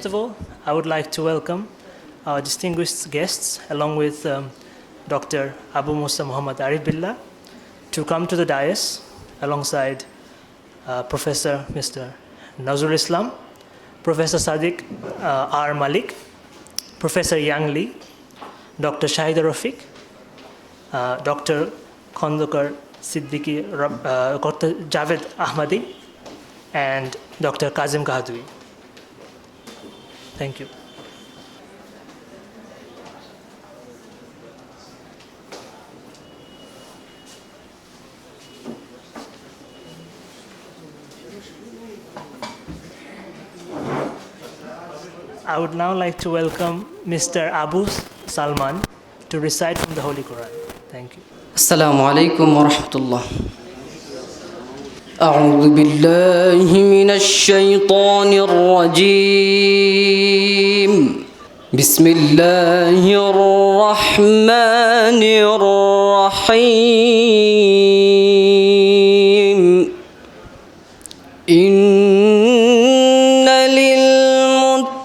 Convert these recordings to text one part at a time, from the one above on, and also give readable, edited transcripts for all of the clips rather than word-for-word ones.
First of all, I would like to welcome our distinguished guests, along with Dr. Abu Musa Muhammad Arif Billah, to come to the dais alongside Professor Mr. Nazrul Islam, Professor Sadik R. Malik, Professor Yang Lee, Dr. Shahida Rafique, Dr. Khandokar Siddiqui, Dr. Javed Ahmadi, and Dr. Kazim Kahadwi. Thank you. I would now like to welcome Mr. Abu Salman to recite from the Holy Quran. Thank you. Assalamu alaikum wa rahmatullah. أعوذ بالله من الشيطان الرجيم. بسم الله الرحمن الرحيم. إن للمتقين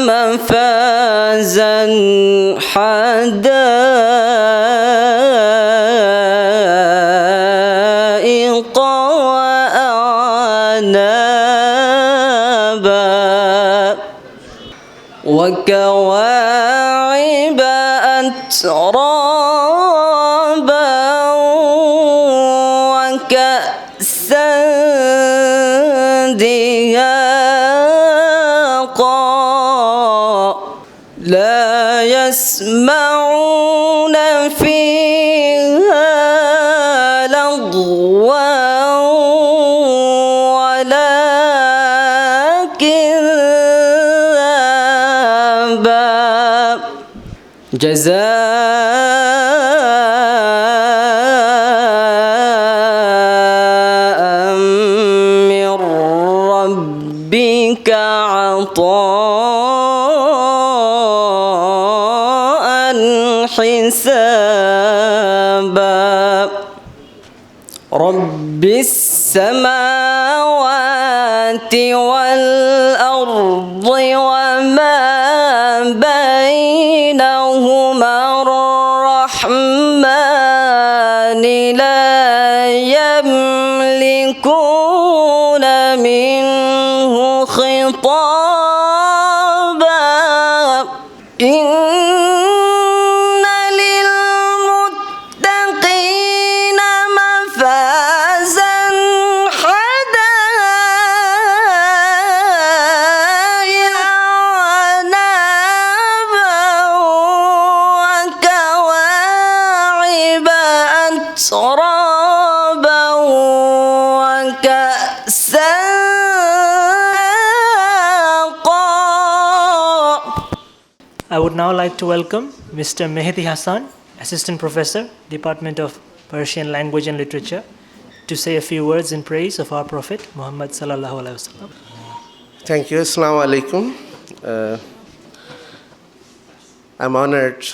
مفازا حدائق وأعنابا وكواعب أترابا وكأسا دهاقا لا يسمعون فيها لغوا ولا كذابا جزاء من ربك عطاء حسابا رب السماوات والأرض وما بينهما الرحمن لا يملكون منه خطابا إن للمتقين مفازا حدائق وأعنابا وكواعب أترابا وكأسا I would now like to welcome Mr. Mehdi Hassan, Assistant Professor, Department of Persian Language and Literature, to say a few words in praise of our Prophet Muhammad sallallahu alaihi wasallam. Thank you. Assalamu alaikum. I'm honored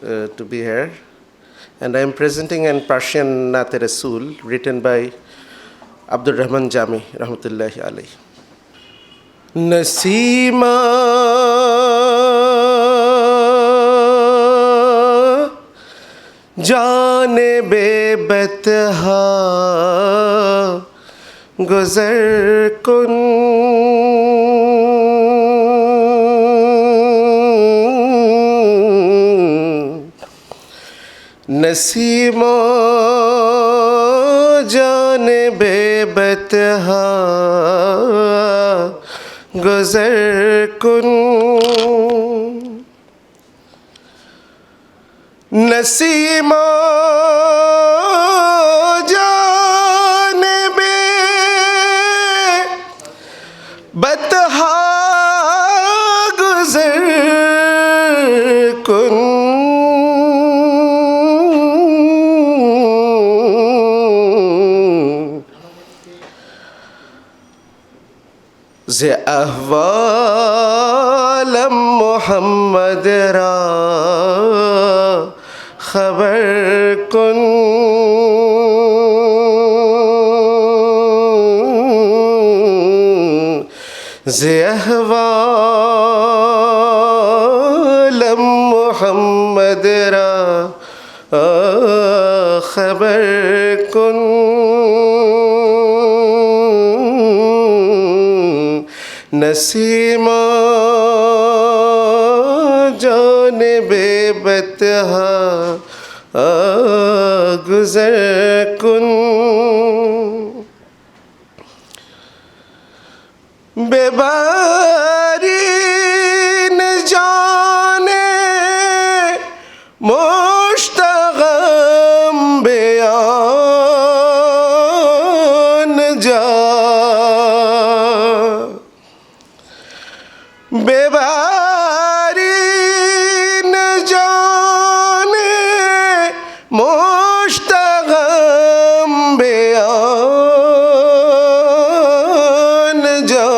to be here, and I'm presenting an Persian Naat Rasul written by Abdul Rahman Jami, rahmatullahi alayhi. Nasima जाने बेबतहा गुजर कुन नसीमो जाने बेबतहा गुजर कुन नसीमा जानबे बतहा गुजर कुन ज़े अहवालम मोहम्मद रा खबर कुन زی احوالم محمد را خبر کن نسیما جانب بطحا گزر کن ببارین جان مشتغم بیان جا ببارین جان مشتغم بیان جا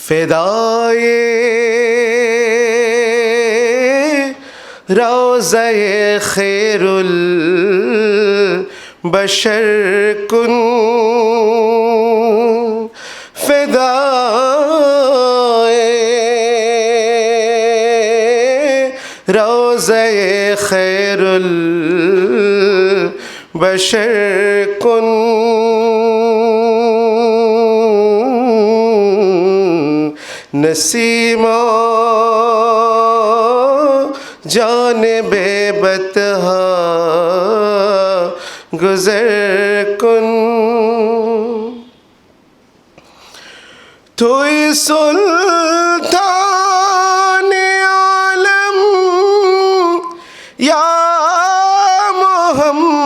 فدائے روضہ خیر البشر کن فدائے روضہ خیر البشر کن نسیما جانب بطحا گزر کن توئی سلطان عالم یا محمد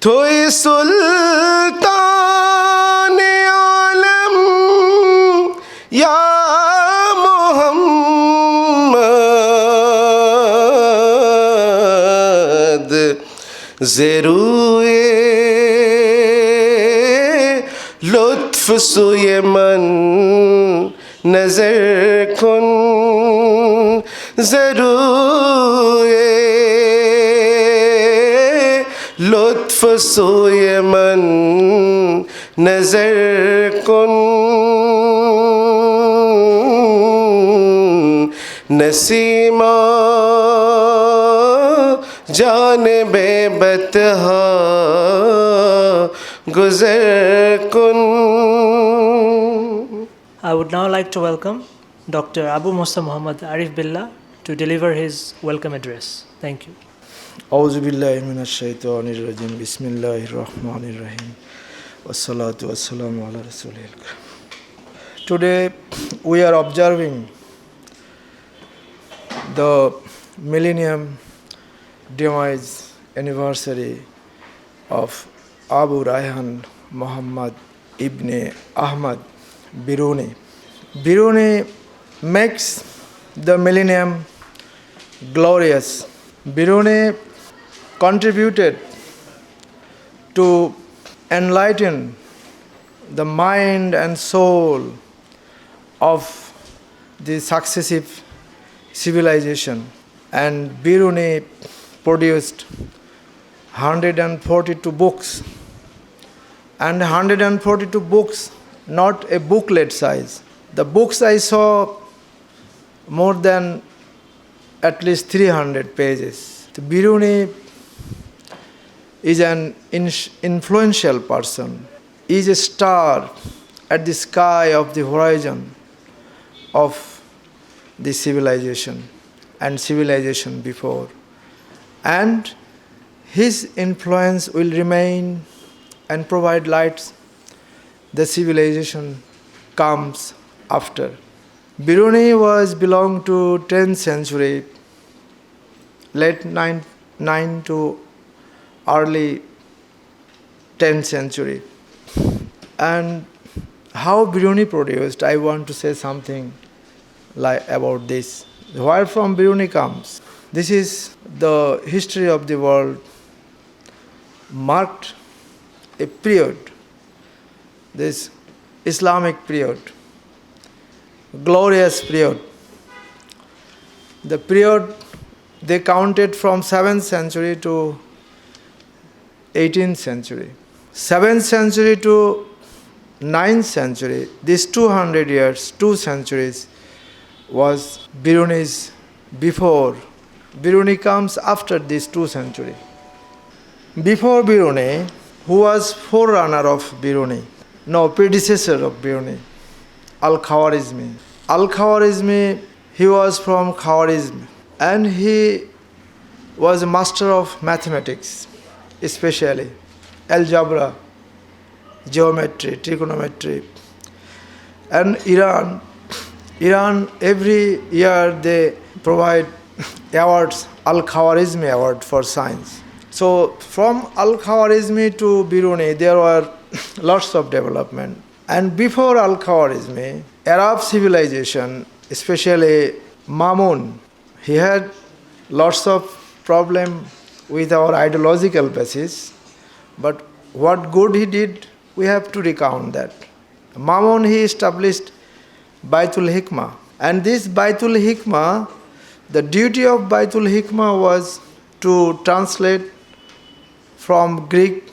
توئی سلطان عالم یا محمد زیروئے لطف سوی من نظر کن ضروئے لطف سوی من نظر کن نسیما جانب بطحا گزر کن. I would now like to welcome Dr. Abu Musa Muhammad Arif Billah to deliver his welcome address. Thank you. أعوذ بالله من الشيطان الرجيم بسم الله الرحمن الرحيم والصلاة والسلام على رسوله الكريم. Today we are observing the Millennium Demise anniversary of Abu Rayhan Muhammad ibn Ahmad Biruni. Biruni makes the Millennium glorious. Biruni contributed to enlighten the mind and soul of the successive civilization, and Biruni produced 142 books, and 142 books not a booklet size. The books I saw more than at least 300 pages. The Biruni is an influential person, is a star at the sky of the horizon of the civilization and civilization before. And his influence will remain and provide lights. The civilization comes after. Biruni was belonged to 10th century, late 9 to early 10th century. And how Biruni produced, I want to say something about this. Where from Biruni comes? This is the history of the world, marked a period, this Islamic period, glorious period, the period they counted from 7th century to 18th century. 7th century to 9th century, these 200 years, 2 centuries, was Biruni's before. Biruni comes after these 2 centuries. Before Biruni, who was forerunner of Biruni? No, predecessor of Biruni, Al-Khwarizmi. Al-Khwarizmi, he was from Khwarizm, and he was a master of mathematics, especially algebra, geometry, trigonometry. And Iran every year they provide awards, Al-Khwarizmi Award for science. So from Al-Khwarizmi to Biruni, there were lots of development. And before Al-Khwarizmi, Arab civilization, especially Mamun, he had lots of problem with our ideological basis. But what good he did, we have to recount that. Mamun, he established Baitul Hikmah. And this Baitul Hikmah, the duty of Baitul Hikmah was to translate from Greek,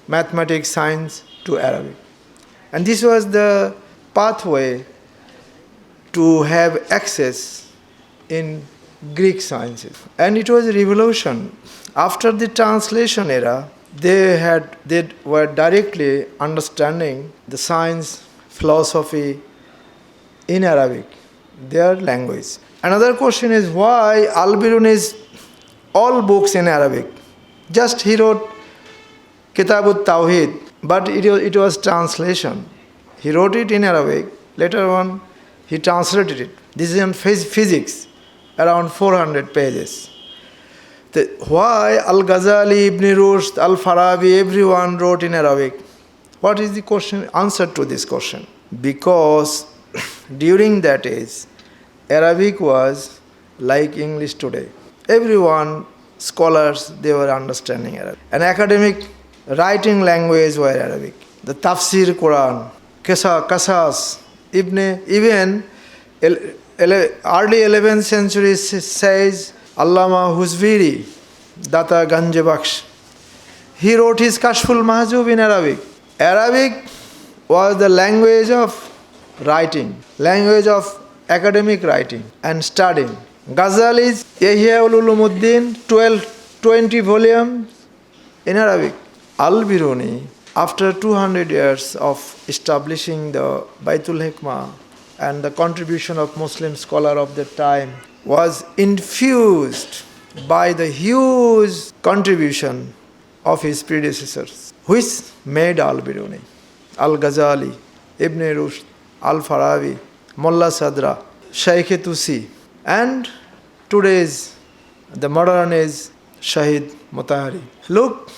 mathematics, science to Arabic. And this was the pathway to have access in Greek sciences. And it was a revolution. After the translation era, they were directly understanding the science, philosophy in Arabic, their language. Another question is why Al-Biruni's all books in Arabic? Just he wrote Kitabut Tawhid, but it was translation. He wrote it in Arabic. Later on, he translated it. This is in physics, around 400 pages. Why Al-Ghazali, Ibn Rushd, Al-Farabi, everyone wrote in Arabic? What is the question? Answer to this question. Because during that age, Arabic was like English today. Everyone, scholars, they were understanding Arabic. An academic writing language were Arabic. The Tafsir Quran, Qasas, even early 11th century says Allama Huzviri, Data Ganje Baksh. He wrote his Kashful Mahjub in Arabic. Arabic was the language of writing, language of academic writing and studying. Ghazali's Ihya Ulumuddin, 20 volumes in Arabic. Al-Biruni, after 200 years of establishing the Baitul Hikmah and the contribution of Muslim scholar of that time, was infused by the huge contribution of his predecessors, which made Al-Biruni, Al-Ghazali, Ibn Rushd, Al-Farabi, Mullah Sadra, Shaykh Tusi, and today's, the modern is Shahid Mutahari. Look,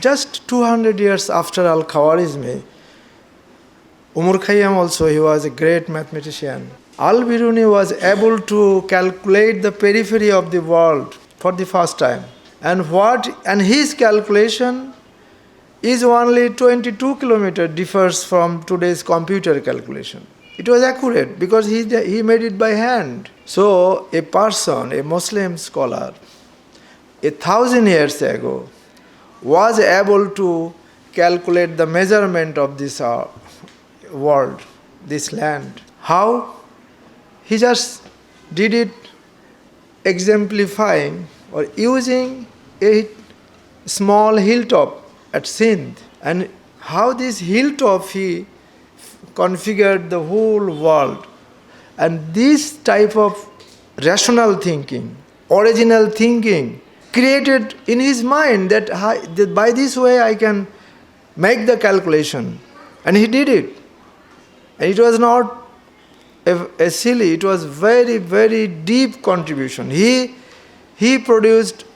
just 200 years after Al-Khwarizmi, Umar Khayyam also, he was a great mathematician. Al-Biruni was able to calculate the periphery of the world for the first time. And his calculation is only 22 kilometers differs from today's computer calculation. It was accurate because he made it by hand. So a person, a Muslim scholar, 1,000 years ago, was able to calculate the measurement of this world, this land. How? He just did it exemplifying or using a small hilltop at Sindh. And how this hilltop he configured the whole world. And this type of rational thinking, original thinking, created in his mind that by this way I can make the calculation. And he did it. And it was not a silly, it was very, very deep contribution. He produced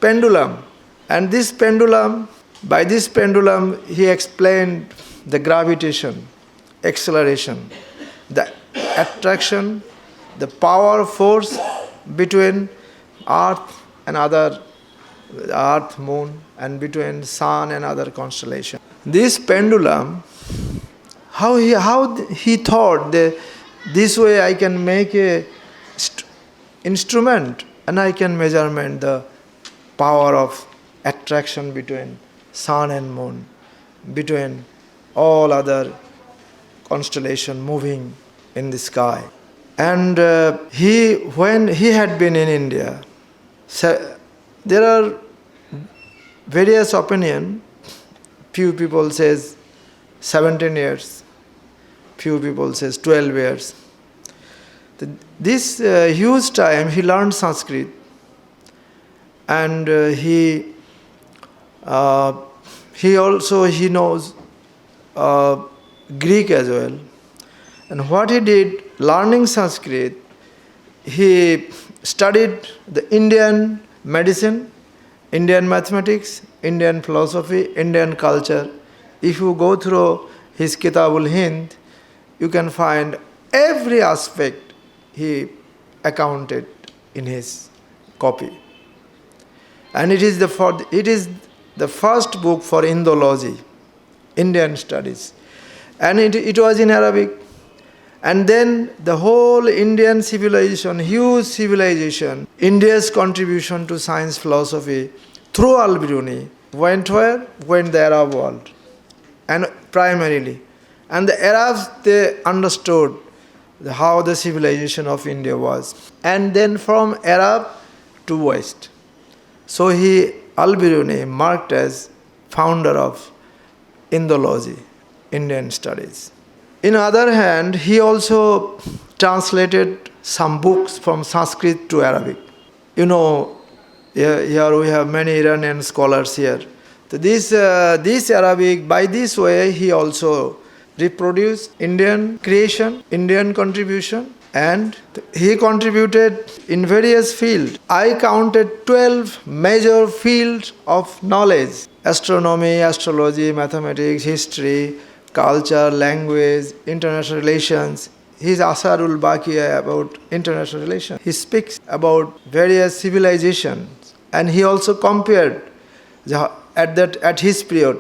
pendulum. And this pendulum, by this pendulum, he explained the gravitation, acceleration, the attraction, the power force between Earth and Earth, Moon, and between Sun and other constellation. This pendulum, how he thought that this way I can make a instrument, and I can measurement the power of attraction between sun and moon, between all other constellation moving in the sky. And when he had been in India, there are various opinion. Few people says 17 years, few people says 12 years. This huge time he learned Sanskrit, and he knows Greek as well. And what he did, learning Sanskrit, he studied the Indian medicine, Indian mathematics, Indian philosophy, Indian culture. If you go through his Kitabul Hind, you can find every aspect he accounted in his copy. And it is the first book for Indology, Indian studies. And it was in Arabic. And then the whole Indian civilization, huge civilization, India's contribution to science philosophy through Al-Biruni went where? Went the Arab world. And primarily. And the Arabs, they understood how the civilization of India was. And then from Arab to West. So Al-Biruni marked as founder of Indology, Indian studies. In other hand, he also translated some books from Sanskrit to Arabic. You know, here we have many Iranian scholars here. So this Arabic, by this way, he also reproduced Indian creation, Indian contribution, and he contributed in various fields. I counted 12 major fields of knowledge: astronomy, astrology, mathematics, history, culture, language, international relations. His Asarul Baqiya about international relations. He speaks about various civilizations, and he also compared at his period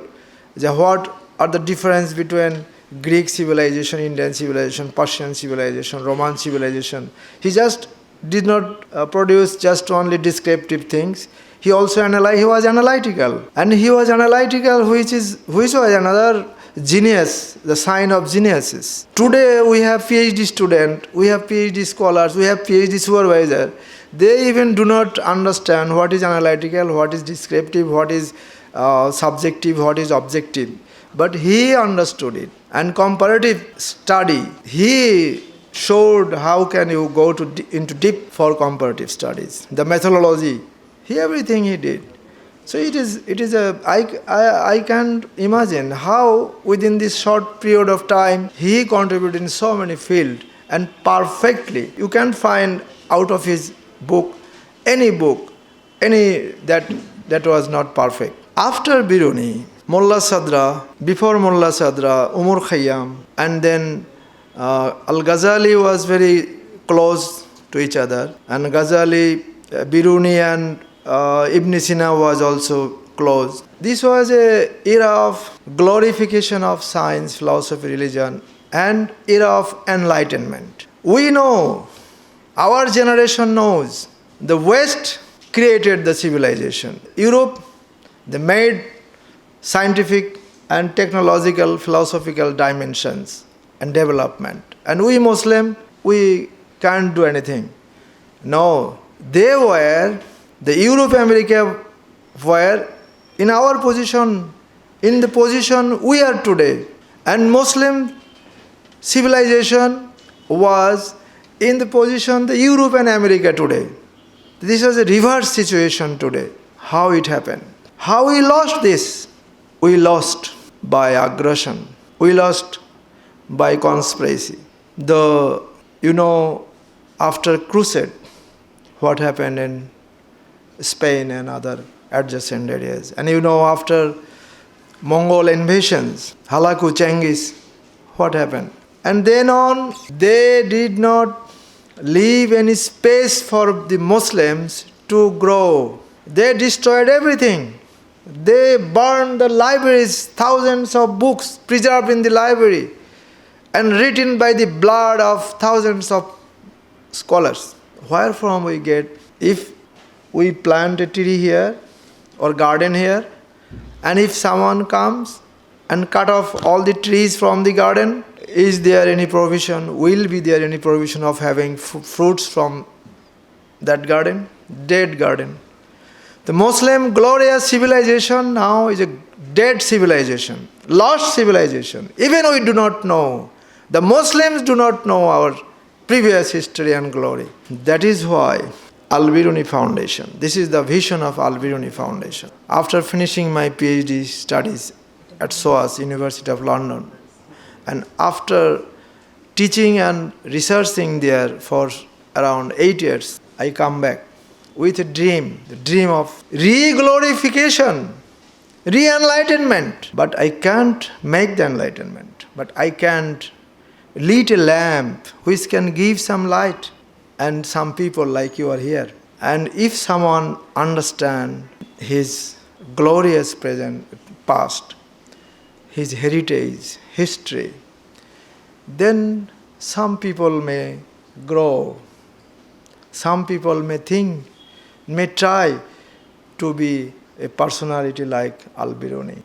what are the difference between Greek civilization, Indian civilization, Persian civilization, Roman civilization. He just did not produce just only descriptive things. He also he was analytical, and he was analytical, which was another genius, the sign of geniuses. Today we have PhD student, we have PhD scholars, we have PhD supervisor. They even do not understand what is analytical, what is descriptive, what is subjective, what is objective. But he understood it. And comparative study, he showed how can you go into deep for comparative studies. The methodology, everything he did. So I can't imagine how within this short period of time he contributed in so many fields and perfectly. You can find out of his book any that was not perfect. After Biruni, Mullah Sadra, before Mullah Sadra, Umar Khayyam, and then Al-Ghazali was very close to each other. And Ghazali, Biruni and Ibn Sina was also close. This was an era of glorification of science, philosophy, religion, and era of enlightenment. We know, our generation knows, the West created the civilization. Europe, they made scientific and technological, philosophical dimensions and development. And we Muslim, we can't do anything. No, the Europe, America were in our position, in the position we are today. And Muslim civilization was in the position the Europe and America today. This is a reverse situation today. How it happened? How we lost this? We lost by aggression. We lost by conspiracy. After Crusade, what happened in Spain and other adjacent areas. And after Mongol invasions, Halaku Chengiz, what happened? And then on, they did not leave any space for the Muslims to grow. They destroyed everything. They burned the libraries, thousands of books preserved in the library and written by the blood of thousands of scholars where from we get, if we plant a tree here or garden here, and if someone comes and cut off all the trees from the garden, is there any provision, will be there any provision of having fruits from that garden? Dead garden. The Muslim glorious civilization now is a dead civilization, lost civilization. Even we do not know, the Muslims do not know our previous history and glory. That is why Al-Biruni Foundation, this is the vision of Al-Biruni Foundation. After finishing my PhD studies at SOAS, University of London, and after teaching and researching there for around 8 years, I come back with a dream, the dream of re-glorification, re-enlightenment. But I can't make the enlightenment. But I can't lit a lamp which can give some light. And some people like you are here. And if someone understands his glorious past, his heritage, history, then some people may grow. Some people may think, may try to be a personality like Al-Biruni.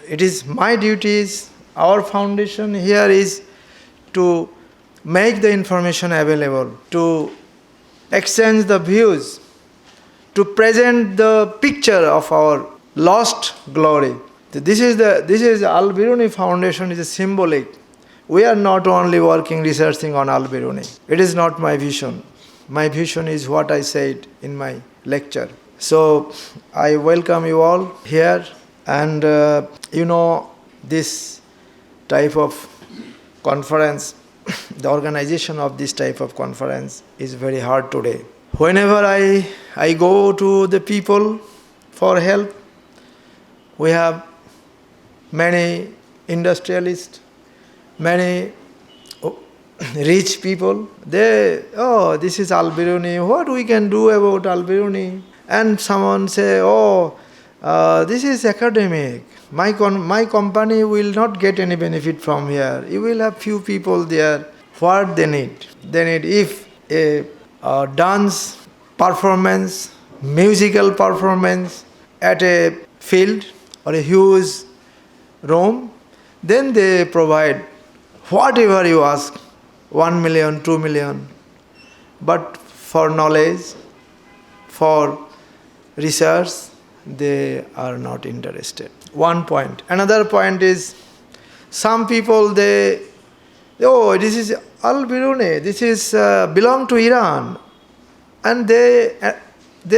It is my duties, our foundation here is to make the information available, to exchange the views, to present the picture of our lost glory. This is Al-Biruni Foundation is a symbolic. We are not only working, researching on Al-Biruni. It is not my vision. My vision is what I said in my lecture. So I welcome you all here, and this type of conference, the organization of this type of conference is very hard today. Whenever I go to the people for help, we have many industrialists, many rich people. This is Al-Biruni, what we can do about Al-Biruni? And someone say, this is academic. My company will not get any benefit from here. You will have few people there. What they need? They need, if a dance performance, musical performance at a field or a huge room, then they provide whatever you ask, 1 million, 2 million. But for knowledge, for research, they are not interested. One point. Another point is, some people, this is Al-Biruni, this is belong to Iran, and they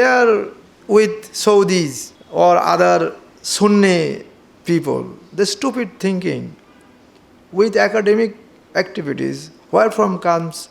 are with Saudis or other Sunni people. The stupid thinking with academic activities. Where from comes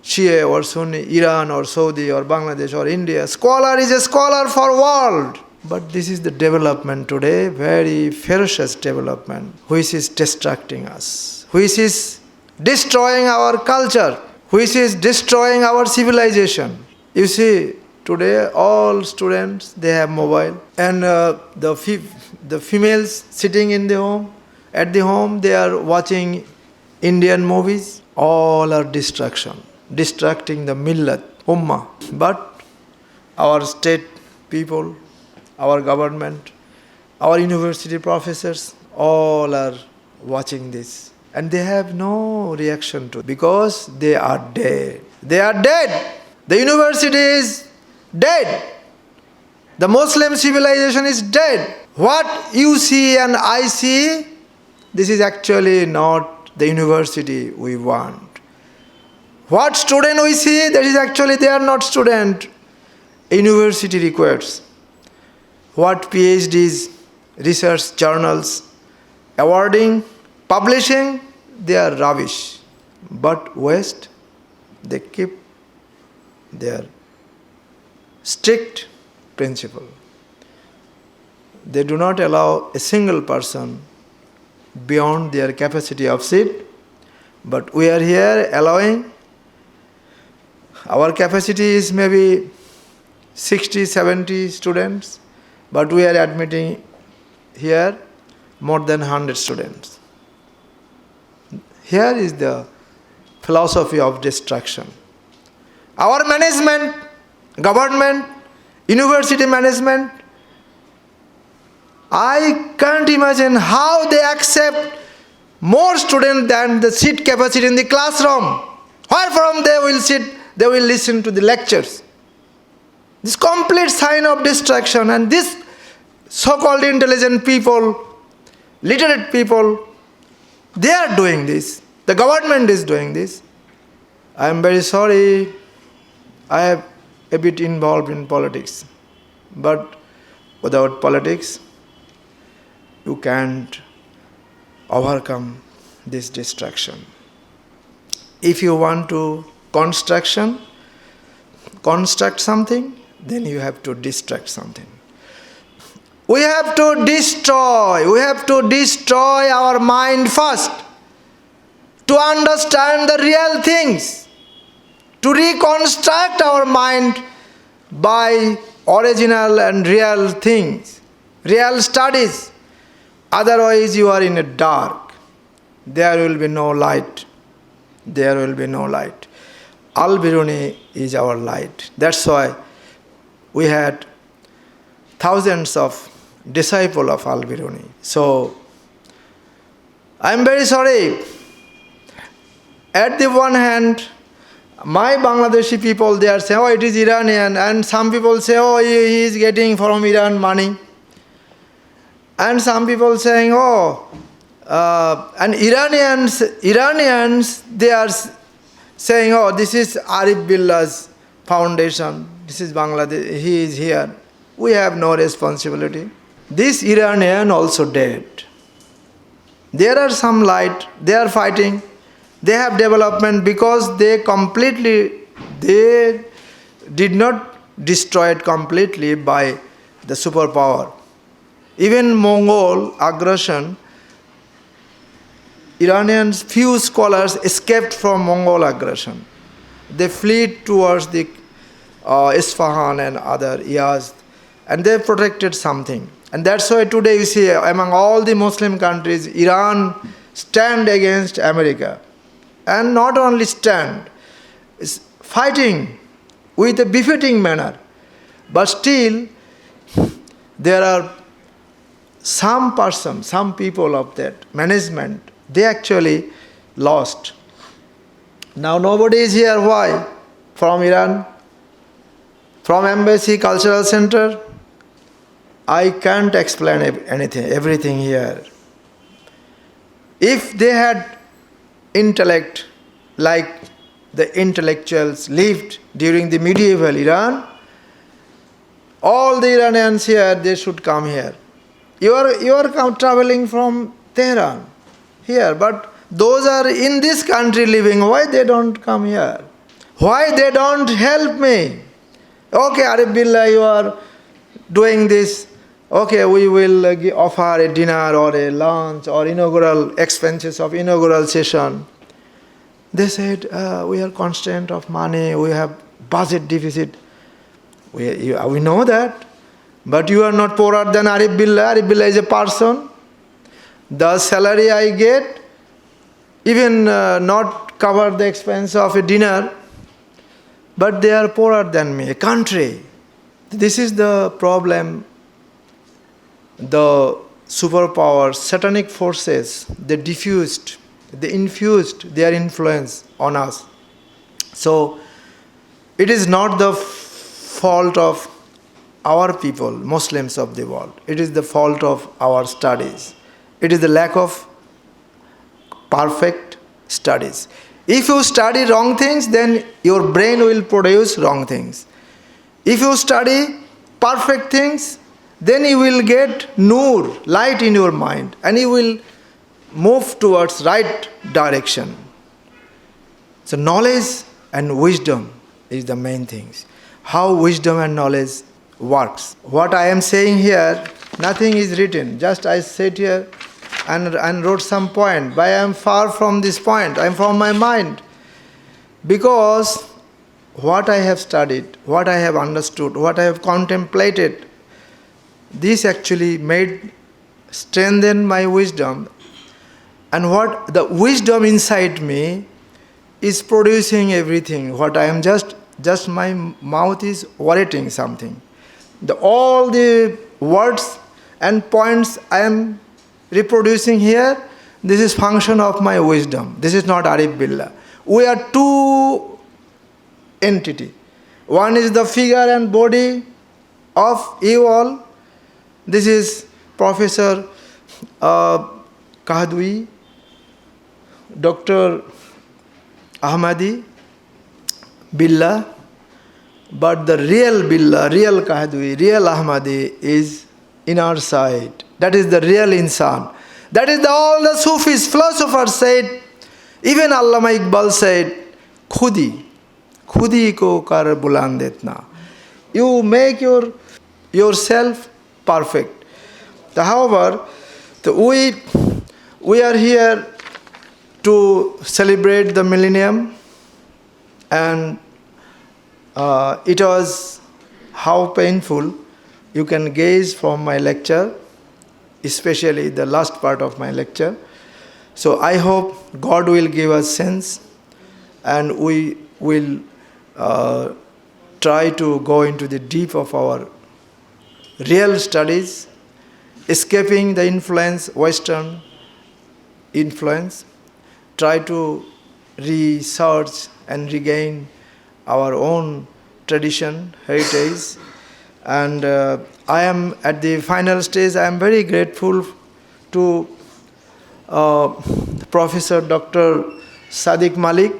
Shia or Sunni, Iran or Saudi or Bangladesh or India? Scholar is a scholar for world. But this is the development today, very ferocious development, which is distracting us, which is destroying our culture, which is destroying our civilization. You see, today all students, they have mobile, and the females sitting in the home, at the home, they are watching Indian movies. All are distracting the millat, ummah. But our state people, our government, our university professors, all are watching this. And they have no reaction to it, because they are dead. They are dead. The university is dead. The Muslim civilization is dead. What you see and I see, this is actually not the university we want. What student we see, that is actually they are not student. University requires. What PhDs, research journals, awarding, publishing, they are rubbish. But West, they keep their strict principle. They do not allow a single person beyond their capacity of seat. But we are here allowing. Our capacity is maybe 60, 70 students, but we are admitting here more than 100 students. Here is the philosophy of destruction. Our management, government, university management, I can't imagine how they accept more students than the seat capacity in the classroom. Where from they will sit, they will listen to the lectures. This complete sign of distraction, and this so-called intelligent people, literate people, they are doing this. The government is doing this. I am very sorry, I am a bit involved in politics. But without politics, you can't overcome this distraction. If you want to construct something, then you have to distract something. We have to destroy our mind first to understand the real things, to reconstruct our mind by original and real things, real studies. Otherwise you are in a dark. There will be no light. There will be no light. Al-Biruni is our light. That's why we had thousands of disciples of Al-Biruni. So, I am very sorry. At the one hand, my Bangladeshi people, they are saying, oh, it is Iranian. And some people say, oh, he is getting from Iran money. And some people saying, oh, and Iranians, they are saying, oh, this is Arif Billah's foundation. This is Bangladesh. He is here. We have no responsibility. This Iranian also dead. There are some light. They are fighting. They have development because they did not destroy it completely by the superpower. Even Mongol aggression, Iranians, few scholars escaped from Mongol aggression. They fled towards the Isfahan and other Yazd, and they protected something. And that's why today you see among all the Muslim countries, Iran stand against America. And not only stand, is fighting with a befitting manner. But still, there are some people of that management, they actually lost. Now nobody is here. Why? From Iran, from embassy, cultural center. I can't explain everything here. If they had intellect like the intellectuals lived during the medieval Iran, all the Iranians here, they should come here. You are traveling from Tehran here, but those are in this country living, why they don't come here? Why they don't help me? Okay, Arif Billah, you are doing this. Okay, we will offer a dinner or a lunch or inaugural expenses of inaugural session. They said, we are constrained of money, we have budget deficit. We know that. But you are not poorer than Arif Billah. Arif Billah is a person. The salary I get, even not cover the expense of a dinner, but they are poorer than me, a country. This is the problem. The superpowers, satanic forces, they infused their influence on us. So, it is not the fault of our people, Muslims of the world. It is the fault of our studies. It is the lack of perfect studies. If you study wrong things, then your brain will produce wrong things. If you study perfect things, then you will get nur, light in your mind, and you will move towards right direction. So knowledge and wisdom is the main things. How wisdom and knowledge works. What I am saying here, nothing is written. Just I sat here and wrote some point. But I am far from this point. I am from my mind. Because what I have studied, what I have understood, what I have contemplated, this actually strengthened my wisdom. And what the wisdom inside me is producing everything. What I am just just my mouth is orating something. All the words and points I am reproducing here, this is function of my wisdom. This is not Arif Billah. We are two entity. One is the figure and body of you all. This is Professor Kahdui, Dr. Ahmadi, Billah, but the real Billah, real Kahdui, real Ahmadi is in our side. That is the real insan. That is all the Sufis, philosophers said, even Allama Iqbal said, Khudi ko kar buland etna. You make yourself perfect. However, we are here to celebrate the Millennium, and it was how painful you can gaze from my lecture, especially the last part of my lecture. So I hope God will give us sense, and we will try to go into the deep of our real studies, escaping the influence, Western influence, try to research and regain our own tradition, heritage. And I am at the final stage. I am very grateful to Professor Dr. Sadik Malik.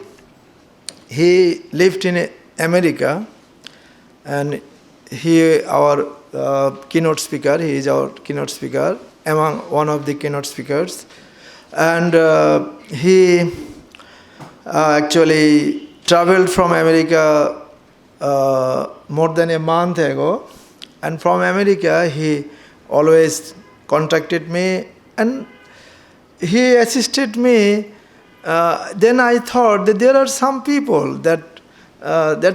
He lived in America, and he our keynote speaker. He is our keynote speaker, among one of the keynote speakers. And he actually traveled from America more than a month ago. And from America, he always contacted me, and he assisted me. Then I thought that there are some people that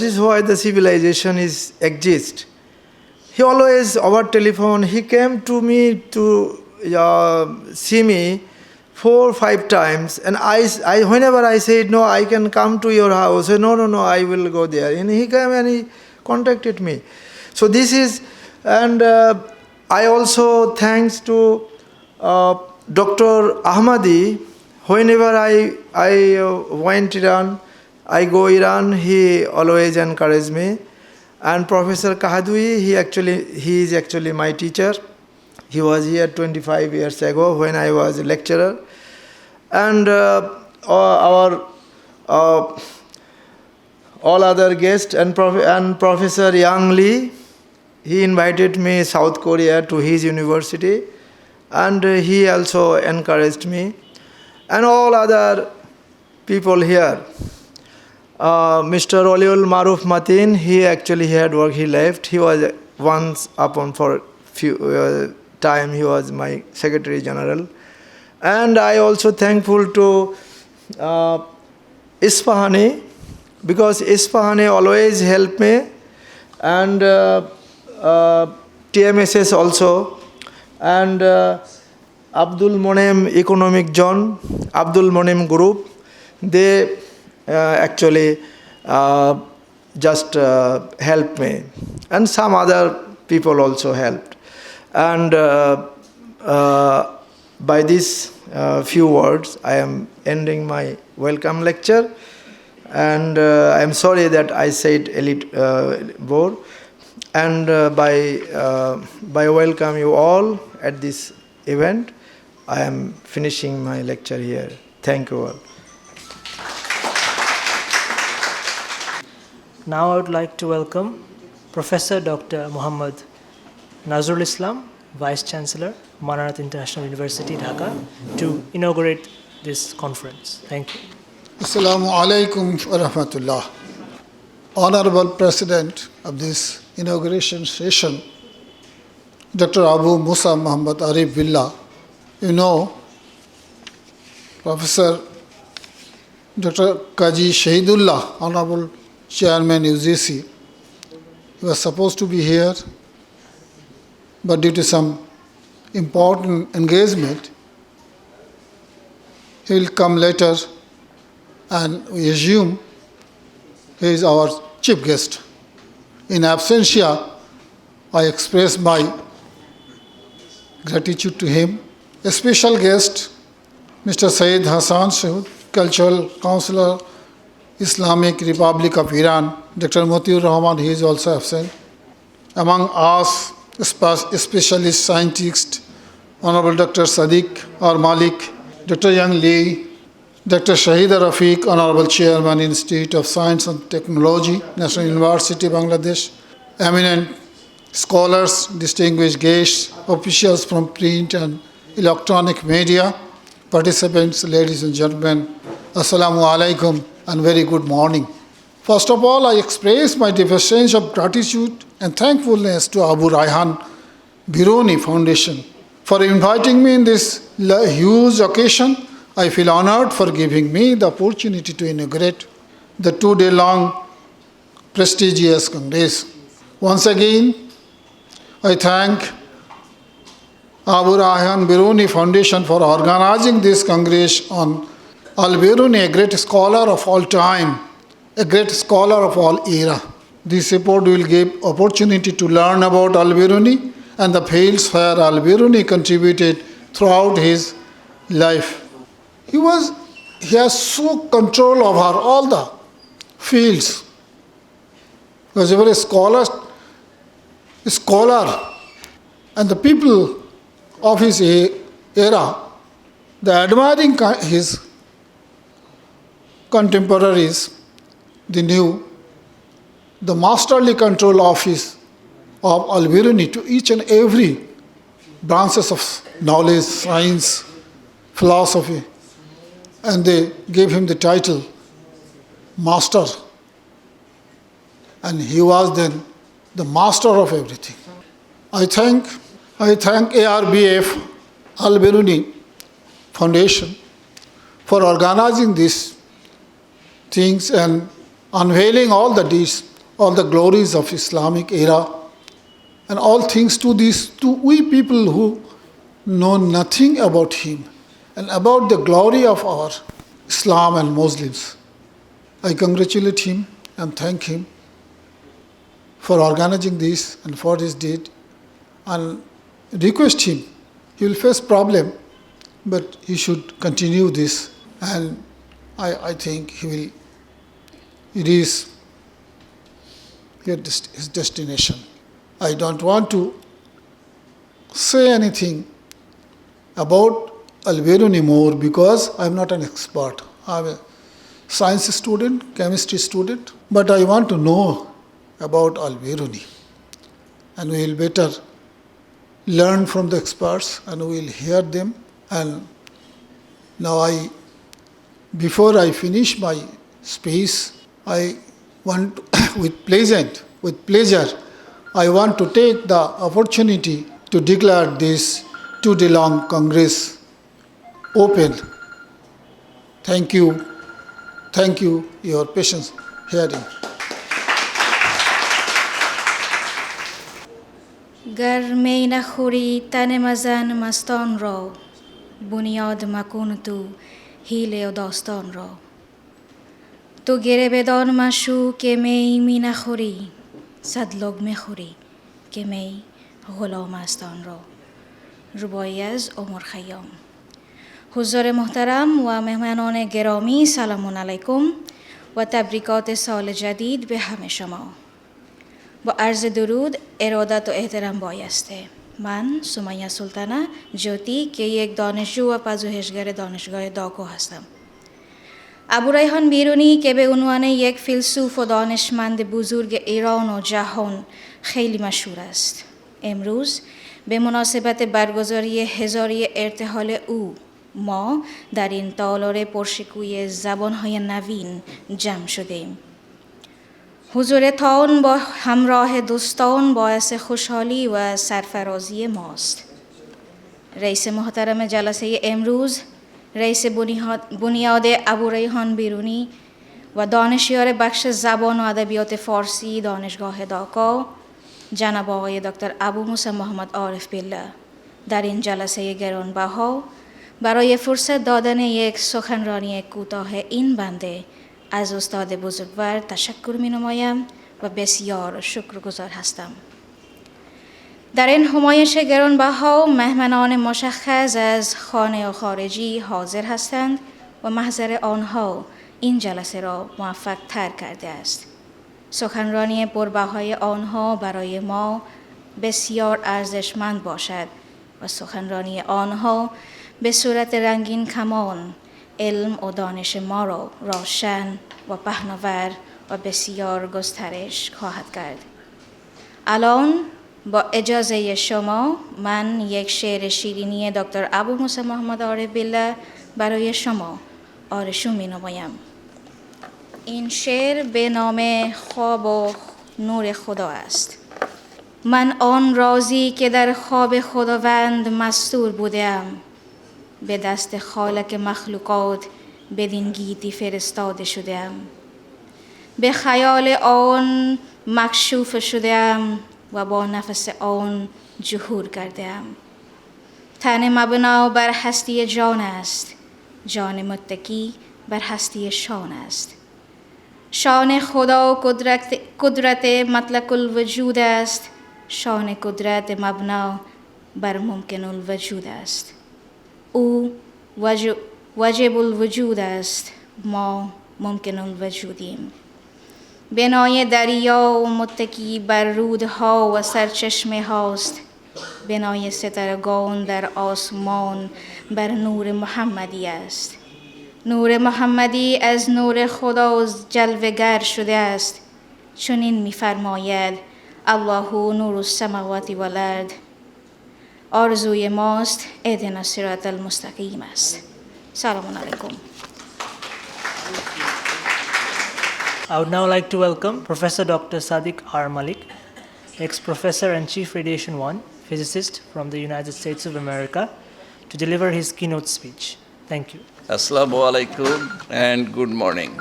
is why the civilization exists. He always, over telephone, he came to me to see me 4 or 5 times, and I whenever I said, no, I can come to your house, I said, no, I will go there. And he came and he contacted me. So this is, and I also thanks to Dr. Ahmadi. Whenever I went Iran, I go Iran, he always encouraged me. And Professor Kahdui, he is actually my teacher. He was here 25 years ago when I was a lecturer. And our all other guests and Professor Yang Lee, he invited me South Korea to his university, and he also encouraged me. And all other people here. Mr. Oliul Maruf Matin, he actually had work, he left. He was once upon for few time, he was my Secretary General. And I also thankful to Isfahani, because Isfahani always helped me, and TMSS also, and Abdul Monem Economic Zone, Abdul Monem Group, they actually just helped me, and some other people also helped. And by these few words, I am ending my welcome lecture, and I am sorry that I said a little more. And by welcome you all at this event, I am finishing my lecture here. Thank you all. Now I would like to welcome Professor Dr. Muhammad Nazrul Islam, Vice Chancellor, Manarat International University, Dhaka, to inaugurate this conference. Thank you. Assalamu alaikum wa rahmatullah. Honorable President of this inauguration session, Dr. Abu Musa Muhammad Arif Billah, you know, Professor Dr. Kazi Shahidullah, Honorable Chairman UGC, he was supposed to be here, but due to some important engagement, he will come later, and we assume he is our chief guest. In absentia, I express my gratitude to him. A special guest, Mr. Syed Hassan Shahid, Cultural Counselor, Islamic Republic of Iran. Dr. Motiur Rahman, he is also absent. Among us, specialist scientists, Honorable Dr. Sadik or Malik, Dr. Young Lee, Dr. Shahida Rafique, Honorable Chairman, Institute of Science and Technology, National University, Bangladesh, eminent scholars, distinguished guests, officials from print and electronic media, participants, ladies and gentlemen, Assalamu alaikum and very good morning. First of all, I express my deepest sense of gratitude and thankfulness to Abu Rayhan Biruni Foundation for inviting me in this huge occasion. I feel honored for giving me the opportunity to inaugurate the 2-day-long prestigious Congress. Once again, I thank Abu Rayhan Biruni Foundation for organizing this Congress on Al-Biruni, a great scholar of all time, a great scholar of all era. This support will give opportunity to learn about Al-Biruni and the fields where Al-Biruni contributed throughout his life. He has so control over all the fields. He was a very scholar, and the people of his era, the admiring his contemporaries, they knew the masterly control of Al-Biruni to each and every branches of knowledge, science, philosophy, and they gave him the title Master. And he was then the master of everything. I thank ARBF, Al-Biruni Foundation, for organizing these things and unveiling all the deeds, all the glories of Islamic era, and all things to we people who know nothing about him and about the glory of our Islam and Muslims. I congratulate him and thank him for organizing this and for his deed, and request him. He will face problem, but he should continue this, and I think he will reach his destination. I don't want to say anything about Al-Biruni more because I'm not an expert. I'm a science student, chemistry student, but I want to know about Al-Biruni. And we will better learn from the experts and we will hear them. And now before I finish my speech, I want with pleasure, I want to take the opportunity to declare this 2-day-long Congress open. Thank you, your patience hearing. گر می نخوری تن مزن مستان را بنیاد مکن تو حیله و داستان را تو گره بدان مشو که می نخوری صد لقمه خوری که می غلام است آن را. ربایی از عمر خیام. حضار محترم و مهمانان گرامی، سلام علیکم و تبریکات سال جدید به همه شما. با عرض درود، ارادت و احترام بایسته. من سمیه سلطانه جوتی که یک دانشجو و پژوهشگر دانشگاه داکو هستم. ابو ریحان بیرونی که به عنوان یک فیلسوف و دانشمند بزرگ ایران و جهان خیلی مشهور است. امروز به مناسبت برگزاری هزاری ارتحال او ما در این تالار پرشکوه زبانهای نوین جمع شدیم. حضورتان با همراه دوستان باعث خوشحالی و سرفرازی ماست. رئیس محترم جلسه امروز، رئیس بنیاد ابو ریحان بیرونی و دانشیار بخش زبان و ادبیات فارسی دانشگاه داکا، جناب آقای دکتر ابو موسی محمد عارف بالله، در این جلسه گرانبها برای فرصت دادن یک سخنرانی کوتاه این بنده از استاد بزرگوار تشکر می نمایم و بسیار شکرگزار هستم. در این همایش گرانبها مهمانان مشخص از خانه و خارجی حاضر هستند و محضر آنها این جلسه را موفق تر کرده است. سخنرانی پربهای آنها برای ما بسیار ارزشمند باشد و سخنرانی آنها به صورت رنگین کمان علم و دانش ما را روشن و پهناور و بسیار گسترش خواهد کرد. الان با اجازه شما من یک شعر شیرینی دکتر ابو موسی محمد عارف بالله برای شما آرزو می نمایم. این شعر به نام خواب و نور خدا است. من آن رازی که در خواب خداوند مستور بودم، به دست خالق مخلوقات بدین گیتی فرستاده شدم. به خیال آن مکشوف شدم و با نفس آن ظهور کردم. تن مبنا بر هستی جان است، جان متکی بر هستی شان است. شان خدا قدرت مطلق الوجود است، شان قدرت مبنا بر ممکن الوجود است. او واجب الوجود است، ما ممکن الوجودیم. بنای دریا و متکی بر رودها و سرچشمه هاست، بنای ستارگان در آسمان بر نور محمدی است. نور محمدی از نور خدا جلوه‌گر شده است، چنین می‌فرماید الله نور السماوات و الارض. آرزوی ماست اهدنا الصراط المستقیم است. سلام علیکم. I would now like to welcome Professor Dr. Sadik R. Malik, ex-professor and chief Radiation 1, physicist from the United States of America, to deliver his keynote speech. Thank you. Assalamu alaikum and good morning.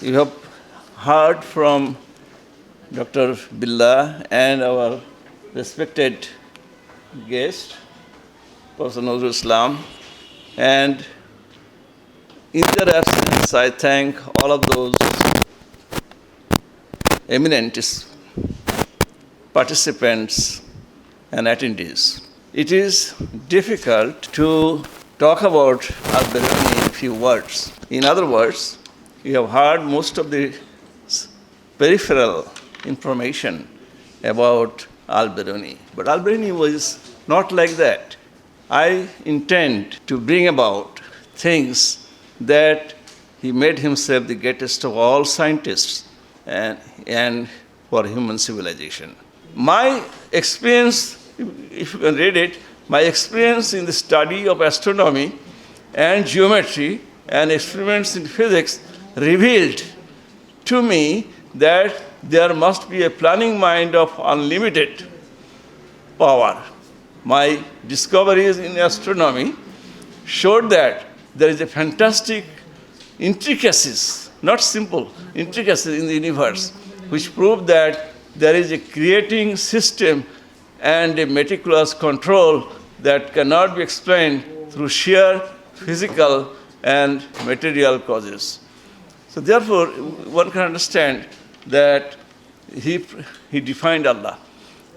You have heard from Dr. Billah and our respected guest, Professor Nazrul, and in their absence, I thank all of those eminent participants and attendees. It is difficult to talk about Al-Biruni in a few words. In other words, you have heard most of the peripheral information about Al-Biruni. But Al-Biruni was not like that. I intend to bring about things that he made himself the greatest of all scientists and for human civilization. My experience, if you can read it, my experience in the study of astronomy and geometry and experiments in physics revealed to me that there must be a planning mind of unlimited power. My discoveries in astronomy showed that there is a fantastic intricacies, not simple intricacies in the universe, which prove that there is a creating system and a meticulous control that cannot be explained through sheer physical and material causes. So therefore, one can understand that he defined Allah.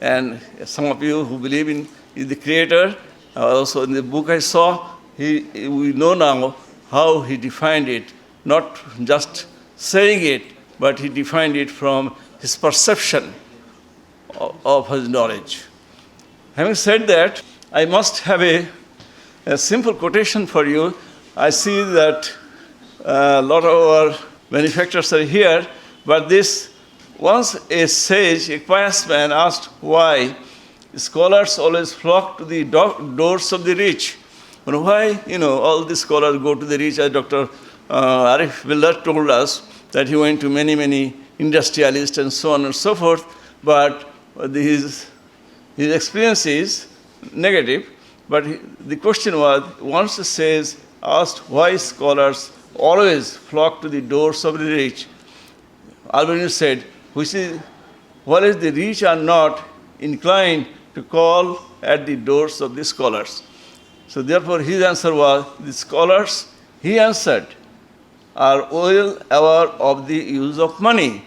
And some of you who believe in the Creator, also in the book I saw, we know now how he defined it, not just saying it, but he defined it from his perception of his knowledge. Having said that, I must have a simple quotation for you. I see that a lot of our benefactors are here, but this, once a sage, a pious man, asked why scholars always flock to the doors of the rich. And why, all the scholars go to the rich, as Dr. Arif Billah told us, that he went to many industrialists and so on and so forth, but his experience is negative. But the question was, once the sage asked why scholars always flock to the doors of the rich, Al-Biruni said, whereas the rich are not inclined to call at the doors of the scholars. So therefore his answer was, the scholars, he answered, are well aware of the use of money,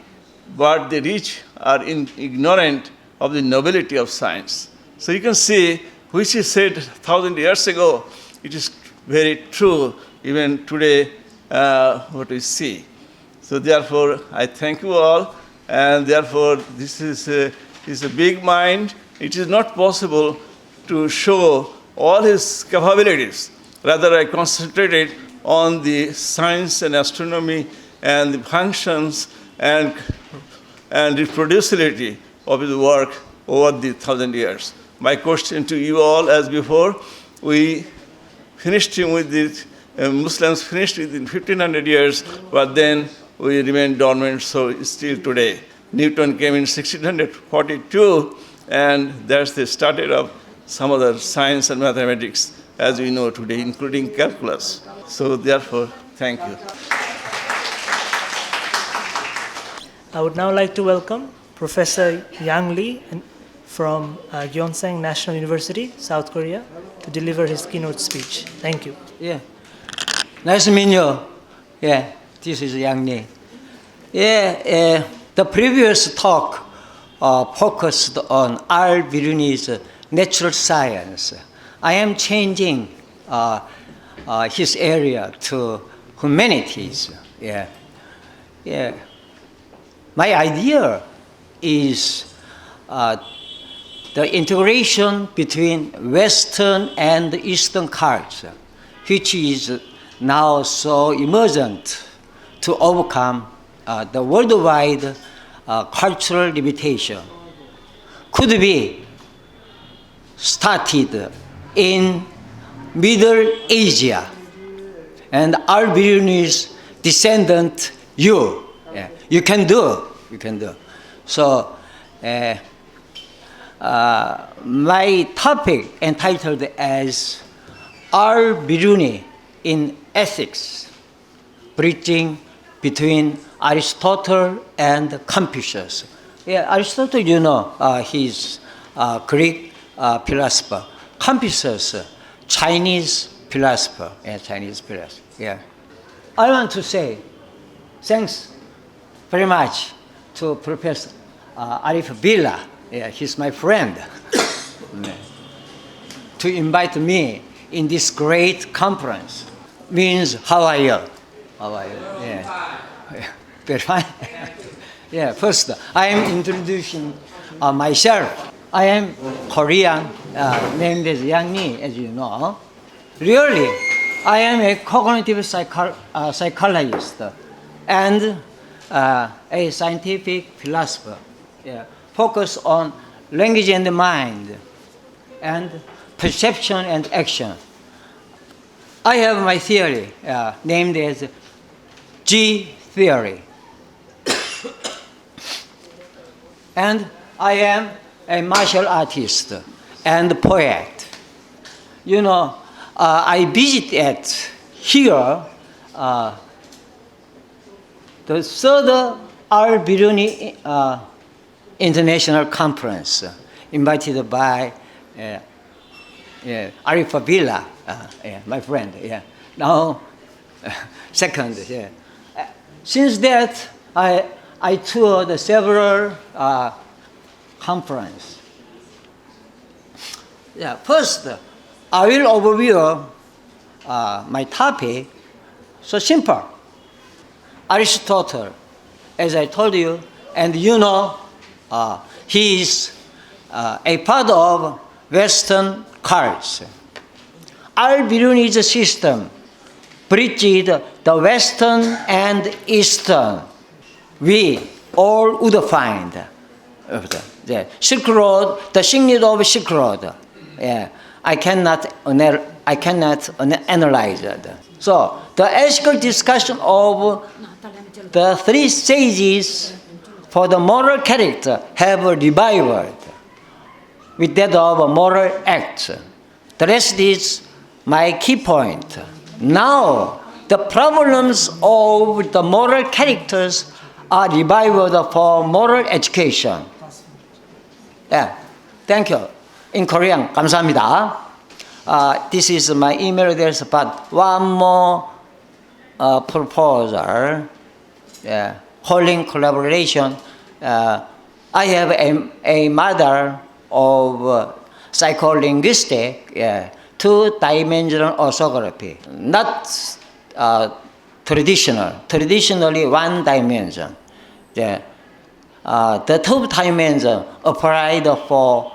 but the rich are ignorant of the nobility of science. So you can see, which is said 1,000 years ago, it is very true even today, what we see. So therefore, I thank you all, and therefore this is a big mind. It is not possible to show all his capabilities. Rather, I concentrated on the science and astronomy and the functions and reproducibility of his work over the 1,000 years. My question to you all, as before, we finished him with the Muslims finished within 1,500 years, but then we remained dormant, so still today. Newton came in 1642, and that's the start of some other science and mathematics, as we know today, including calculus. So therefore, thank you. I would now like to welcome Professor Yang Lee from Gyeongsang National University, South Korea, to deliver his keynote speech. Thank you. Yeah. Nice to meet you. Yeah, this is Yang Lee. Yeah, the previous talk focused on Al-Biruni's natural science. I am changing his area to humanities. Yeah. Yeah. My idea is the integration between Western and Eastern culture, which is now so emergent to overcome the worldwide cultural limitation, could be started in Middle Asia, and Al-Biruni's descendant, you can do. So my topic entitled as Al-Biruni in Ethics, bridging between Aristotle and Confucius. Yeah, Aristotle, you know, he's a Greek philosopher. Confucius, Chinese philosopher. Yeah. I want to say thanks very much to Professor Arif Billah. Yeah, he's my friend. To invite me in this great conference means how are you? Yeah. Very fine. Yeah, first, I am introducing myself. I am Korean, named as Yang Lee, as you know. Really, I am a cognitive psychologist and a scientific philosopher. Yeah, focus on language and mind, and perception and action. I have my theory named as G theory. And I am a martial artist and poet. You know, I visited here the third Al-Biruni International Conference, invited by Arif Billah, my friend. Yeah. Now, second. Yeah. Since that, I toured several conferences. Yeah. First, I will overview my topic. So simple. Aristotle, as I told you, and you know, he is a part of Western culture. Al-Biruni's system bridged the Western and Eastern. We all would find the Silk Road, the signet of Silk Road. Yeah, I cannot analyze it. So the ethical discussion of the three stages for the moral character have revived with that of a moral act. The rest is my key point. Now, the problems of the moral characters are revived for moral education. Yeah, thank you. In Korean, 감사합니다. This is my email address, but one more proposal, holding collaboration. I have a model of psycholinguistic two-dimensional orthography, not traditionally one dimension. The two dimension applied for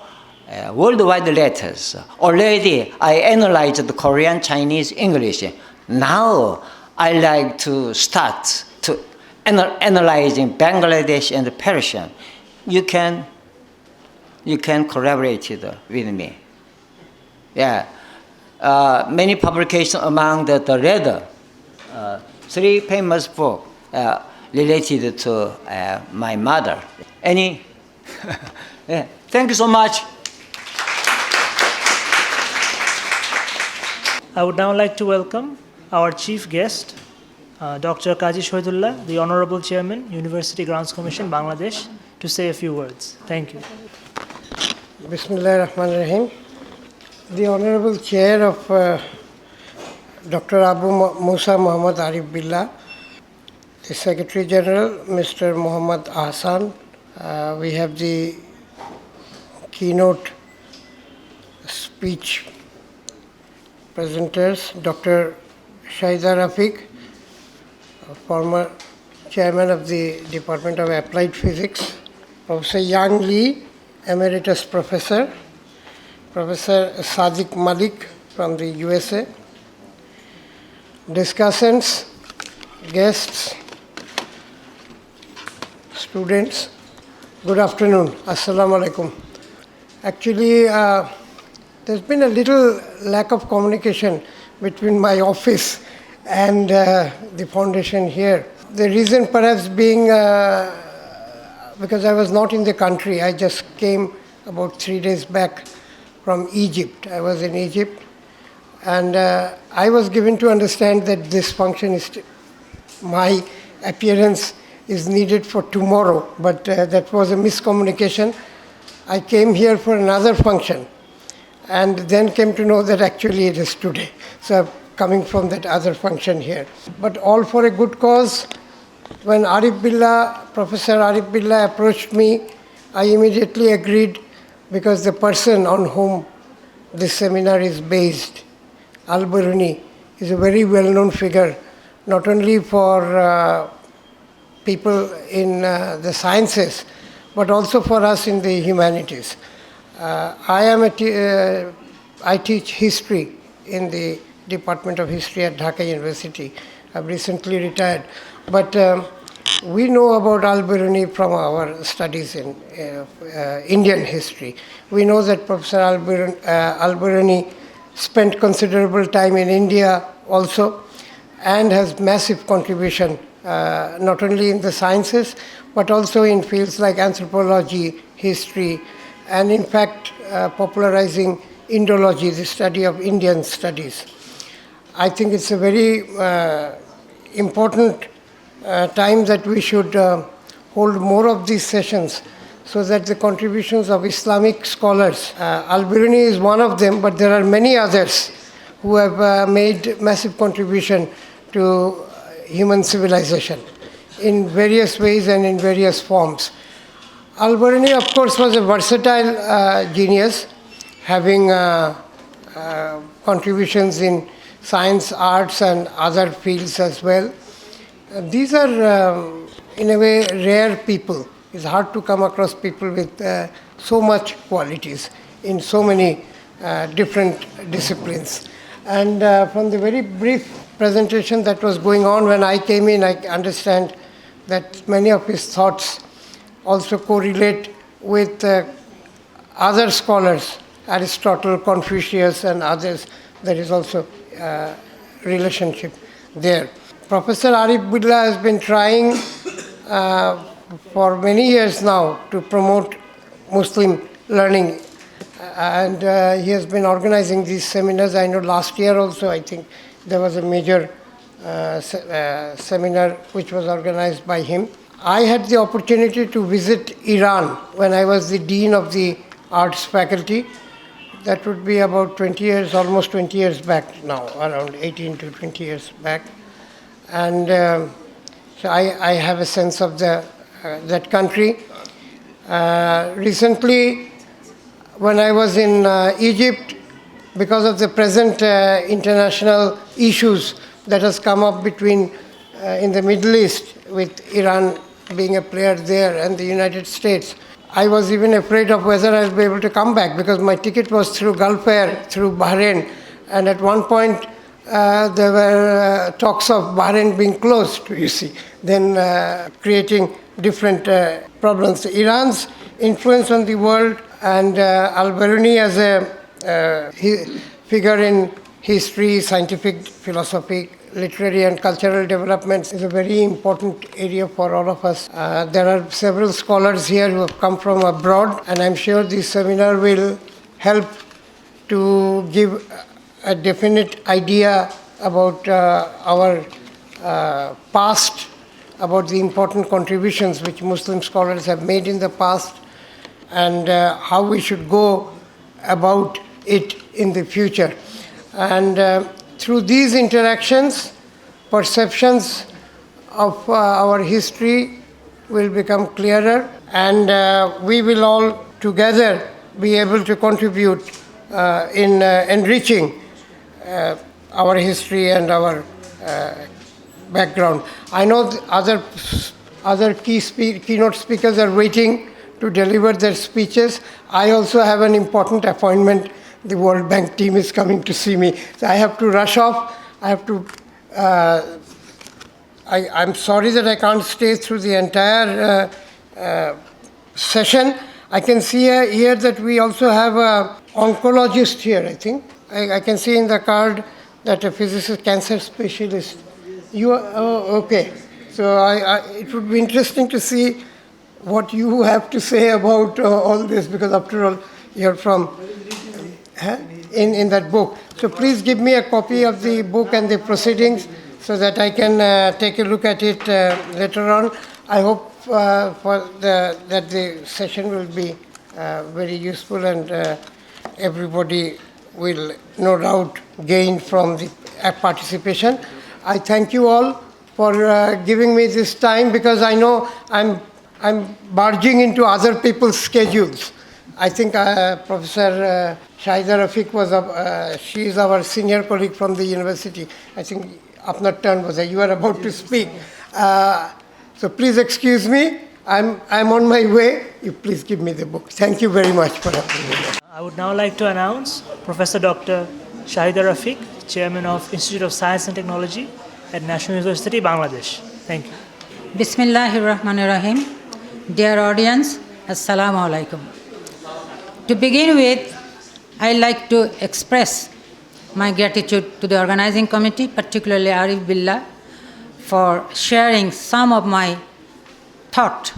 worldwide letters. Already I analyzed the Korean, Chinese, English. Now I like to start to analyzing Bangladesh and Persian. You can collaborate with me. Yeah. Many publications among the reader. Three famous books related to my mother. Any? Yeah. Thank you so much. I would now like to welcome our chief guest, Dr. Kazi Shahidullah, the Honorable Chairman, University Grants Commission, Bangladesh, to say a few words. Thank you. Bismillah ar-Rahman ar-Rahim. The Honorable Chair of Dr. Abu Musa Muhammad Arif Billah, the Secretary General, Mr. Muhammad Ahsan, we have the keynote speech presenters, Dr. Shahida Rafique, former Chairman of the Department of Applied Physics, Professor Yang Lee, Emeritus Professor, Professor Sadik Malik from the USA, discussants, guests, students, good afternoon, Assalamu alaikum. Actually, there's been a little lack of communication between my office and the foundation here. The reason perhaps being because I was not in the country. I just came about 3 days back from Egypt. I was in Egypt, and I was given to understand that this function is, my appearance is needed for tomorrow, but that was a miscommunication. I came here for another function, and then came to know that actually it is today. So I'm coming from that other function here. But all for a good cause. When Professor Arif Billah approached me, I immediately agreed, because the person on whom this seminar is based, Al-Biruni, is a very well-known figure, not only for people in the sciences, but also for us in the humanities. I teach history in the Department of History at Dhaka University. I've recently retired. But we know about Al-Biruni from our studies in Indian history. We know that Professor Al-Biruni spent considerable time in India also, and has massive contribution, not only in the sciences, but also in fields like anthropology, history, and in fact, popularizing Indology, the study of Indian studies. I think it's a very important time that we should hold more of these sessions, so that the contributions of Islamic scholars, Al-Biruni is one of them, but there are many others who have made massive contribution to human civilization in various ways and in various forms. Al-Biruni, of course, was a versatile genius, having contributions in science, arts, and other fields as well. These are, in a way, rare people. It's hard to come across people with so much qualities in so many different disciplines. And from the very brief presentation that was going on when I came in, I understand that many of his thoughts also correlate with other scholars, Aristotle, Confucius, and others. There is also a relationship there. Professor Arif Billah has been trying for many years now to promote Muslim learning, and he has been organizing these seminars. I know last year also, I think, there was a major seminar which was organized by him. I had the opportunity to visit Iran when I was the dean of the arts faculty. That would be about 20 years, almost 20 years back now, around 18 to 20 years back. And so I have a sense of that country. Recently, when I was in Egypt, because of the present international issues that has come up between in the Middle East, with Iran being a player there and the United States, I was even afraid of whether I'll be able to come back, because my ticket was through Gulf Air, through Bahrain, and at one point there were talks of Bahrain being closed, you see, then creating different problems. Iran's influence on the world, and Al-Biruni as a figure in history, scientific, philosophy, literary and cultural developments is a very important area for all of us. There are several scholars here who have come from abroad, and I'm sure this seminar will help to give a definite idea about our past, about the important contributions which Muslim scholars have made in the past, and how we should go about it in the future. And through these interactions, perceptions of our history will become clearer, and we will all together be able to contribute in enriching our history and our background. I know other keynote speakers are waiting to deliver their speeches. I also have an important appointment. The World Bank team is coming to see me, so I have to rush off. I have to. I'm sorry that I can't stay through the entire session. I can see here that we also have an oncologist here, I think. I can see in the card that a physicist, cancer specialist. You are, oh, okay. So it would be interesting to see what you have to say about all this, because after all, you're from in that book. So please give me a copy of the book and the proceedings so that I can take a look at it later on. I hope that the session will be very useful, and everybody will no doubt gain from the participation. I thank you all for giving me this time, because I know I'm barging into other people's schedules. I think Professor Shahida Rafique she is our senior colleague from the university. I think Apnar turn was you are about to speak. So please excuse me. I'm on my way. You please give me the book. Thank you very much for having me. I would now like to announce Professor Dr. Shahida Rafique, Chairman of Institute of Science and Technology at National University, Bangladesh. Thank you. Bismillahirrahmanirrahim. Dear audience, Assalamu alaikum. To begin with, I'd like to express my gratitude to the organizing committee, particularly Arif Billah, for sharing some of my thought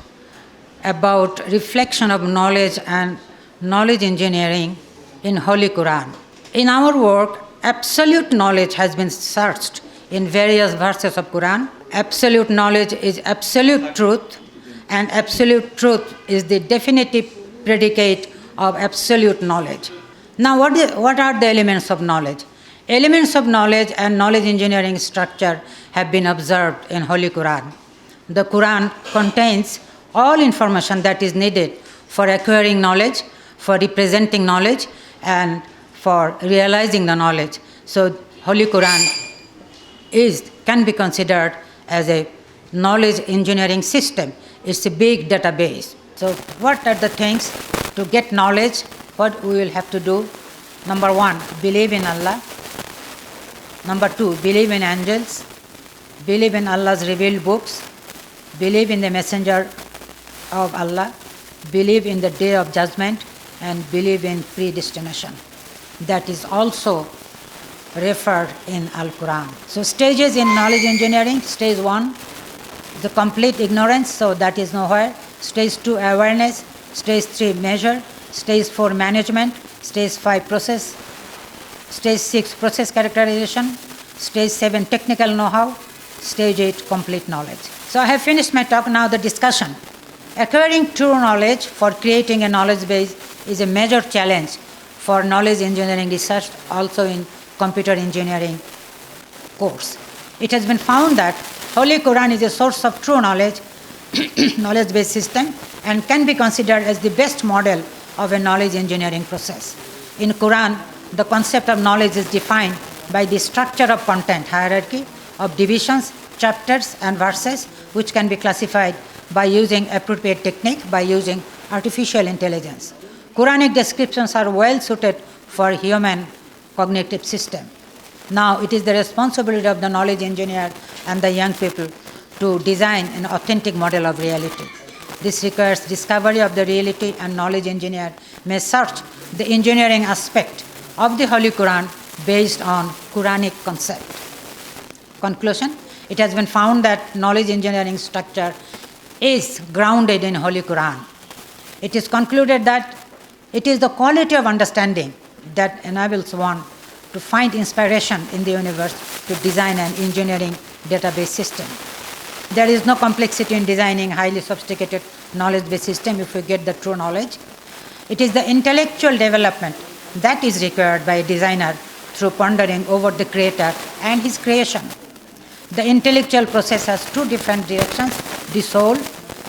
about reflection of knowledge and knowledge engineering in Holy Quran. In our work, absolute knowledge has been searched in various verses of Quran. Absolute knowledge is absolute truth, and absolute truth is the definitive predicate of absolute knowledge. Now, what are the elements of knowledge? Elements of knowledge and knowledge engineering structure have been observed in Holy Quran. The Quran contains all information that is needed for acquiring knowledge, for representing knowledge, and for realizing the knowledge. So Holy Quran can be considered as a knowledge engineering system. It's a big database. So what are the things to get knowledge? What we will have to do? Number one, believe in Allah. Number two, believe in angels. Believe in Allah's revealed books. Believe in the messenger of Allah. Believe in the day of judgment, and believe in predestination. That is also referred in Al-Quran. So stages in knowledge engineering: stage 1, the complete ignorance, so that is nowhere. Stage 2, awareness. Stage 3, measure. Stage 4, management. Stage 5, process. Stage 6, process characterization. Stage 7, technical know-how. Stage 8, complete knowledge. So I have finished my talk. Now the discussion. Acquiring true knowledge for creating a knowledge base is a major challenge for knowledge engineering research, also in computer engineering course. It has been found that Holy Quran is a source of true knowledge, knowledge-based system, and can be considered as the best model of a knowledge engineering process. In Quran, the concept of knowledge is defined by the structure of content hierarchy of divisions, chapters, and verses, which can be classified by using appropriate technique, by using artificial intelligence. Quranic descriptions are well suited for human cognitive system. Now it is the responsibility of the knowledge engineer and the young people to design an authentic model of reality. This requires discovery of the reality, and knowledge engineer may search the engineering aspect of the Holy Quran based on Quranic concept. Conclusion, it has been found that knowledge engineering structure is grounded in Holy Quran. It is concluded that it is the quality of understanding that enables one to find inspiration in the universe to design an engineering database system. There is no complexity in designing highly sophisticated knowledge-based system if we get the true knowledge. It is the intellectual development that is required by a designer through pondering over the creator and his creation. The intellectual process has two different directions: the soul,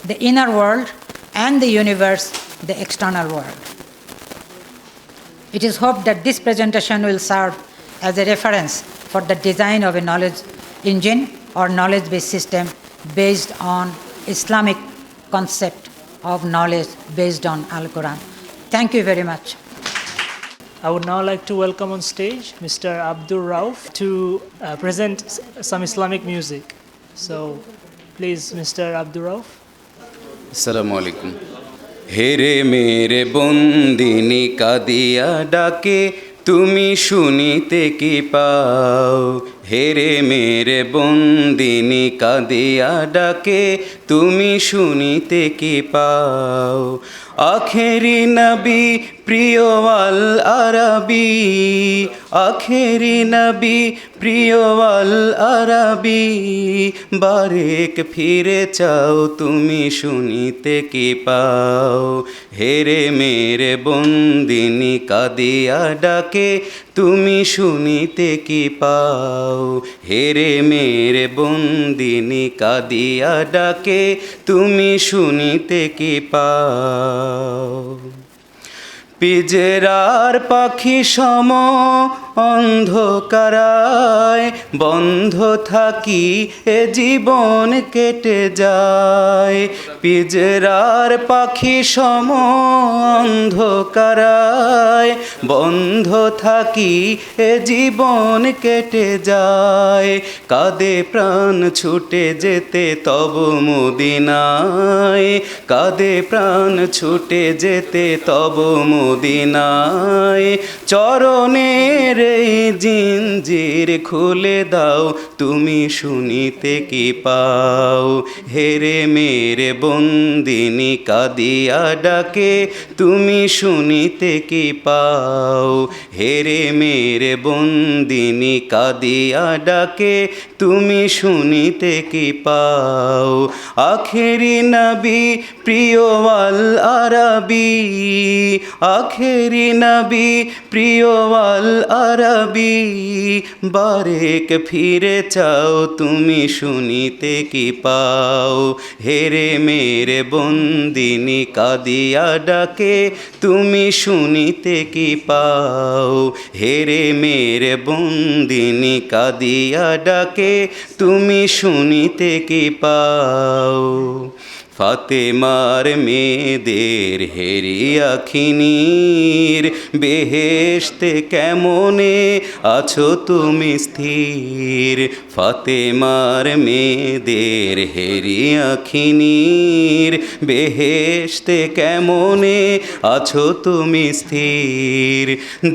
the inner world, and the universe, the external world. It is hoped that this presentation will serve as a reference for the design of a knowledge engine or knowledge-based system based on Islamic concept of knowledge based on Al-Quran. Thank you very much. I would now like to welcome on stage Mr. Abdur Rauf to present some Islamic music. So please, Mr. Abdur Rauf. Assalamu alaikum. Here mere bondini kadiya dake তুমি শুনিতে কি পাও, হেরে মেরে বন্দিনী কাঁদিয়া ডাকে তুমি শুনিতে কি পাও। আখেরি নবী প্রিয় আল আরবি, আখেরি নবী প্রিয় আল আরবি, বারেক ফিরে চাও তুমি শুনিতে কি পাও। হেরে মেরে বন্দিনী কাঁদিয়া ডাকে তুমি শুনিতে কি পাও, হেরে মেরে বন্দিনী কাঁদিয়া ডাকে তুমি শুনিতে কি পাও। পিজরার পাখি সম অন্ধকারায় বন্ধ থাকি এ জীবন কেটে যায়। পিজরার পাখি সম অন্ধকারায় বন্ধ থাকি এ জীবন কেটে যায়। কাঁদে প্রাণ ছুটে যেতে তব মদিনায়, কাঁদে প্রাণ ছুটে যেতে তব মদিনায়। চরণের এই জিঞ্জির খুলে দাও তুমি শুনিতে কি পাও। হেরে মেরে বন্দিনী কাঁদিয়া ডাকে তুমি শুনিতে কি পাও। হেরে মেরে বন্দিনী কাঁদিয়া ডাকে তুমি শুনিতে কি পাও। আখেরি নবী প্রিয় আল আরবি, আখেরি নবী প্রিয় আল আরবি, বারেক ফিরে চাও তুমি শুনিতে কি পাও। হেরে মেরে বন্দিনী কাঁদিয়া ডাকে তুমি শুনিতে কি পাও। হেরে মেরে বন্দিনী কাঁদিয়া ডাকে তুমি শুনিতে কি পাও। ফাতেমার মেয়েদের হেরিয়া খিনির বেহেশতে কেমনে আছো তুমি স্থির। ফাতেমার মেয়েদের হেরিয়া খিনির বেহেশতে কেমনে আছো তুমি স্থির।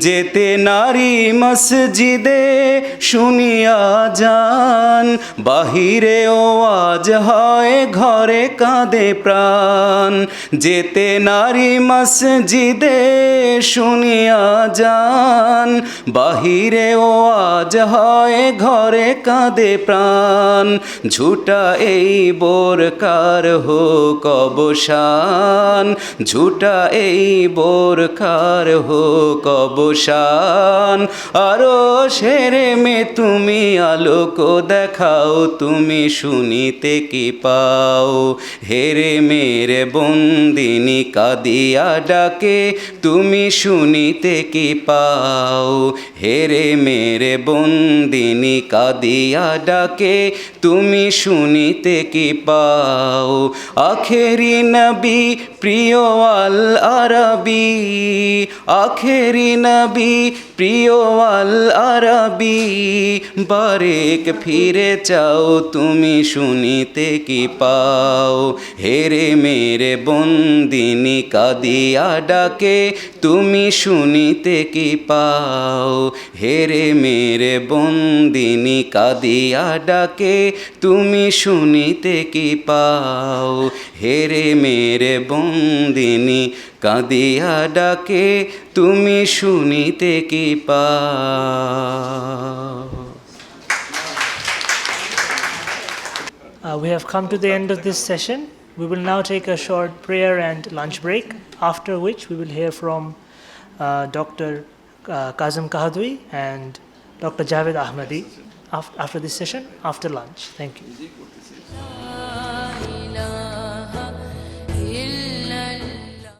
যেতে নারী মসজিদে শুনিয়া যান, বাহিরে ওয়াজ হয় ঘরে কাঁদে প্রাণ। যেতে নারী মসজিদে শুনিয়া যান, বাহিরে ওয়াজ হয় ঘরে কাঁদে প্রাণ। ঝুটা এই বোরকার হোক অবসান, ঝুটা এই বোরকার হোক অবসান। আরো সেরে মে তুমি আলোক দেখা খাও তুমি শুনিতে কি পাও হেরে মেরে বন্দিনী কাঁদিয়া ডাকে তুমি শুনিতে কি পাও হেরে মেরে বন্দিনী কাঁদিয়া ডাকে তুমি শুনিতে কি পাও আখেরি নবী প্রিয় আল আরবি আখেরি নবী প্রিয় আল আরবি বারেক ফিরে চাও তুমি শুনিতে কি পাও হেরে মেরে বন্দিনী কাঁদিয়া ডাকে তুমি শুনিতে কি পাও হেরে মেরে বন্দিনী কাঁদিয়া ডাকে তুমি শুনিতে কি পাও হেরে মেরে বন্দিনী কাঁদিয়া ডাকে তুমি শুনিতে কি পাও We have come to the end of this session. We will now take a short prayer and lunch break, after which we will hear from Dr. Kazim Kahadwi and Dr. Javed Ahmadi after this session, after lunch. Thank you.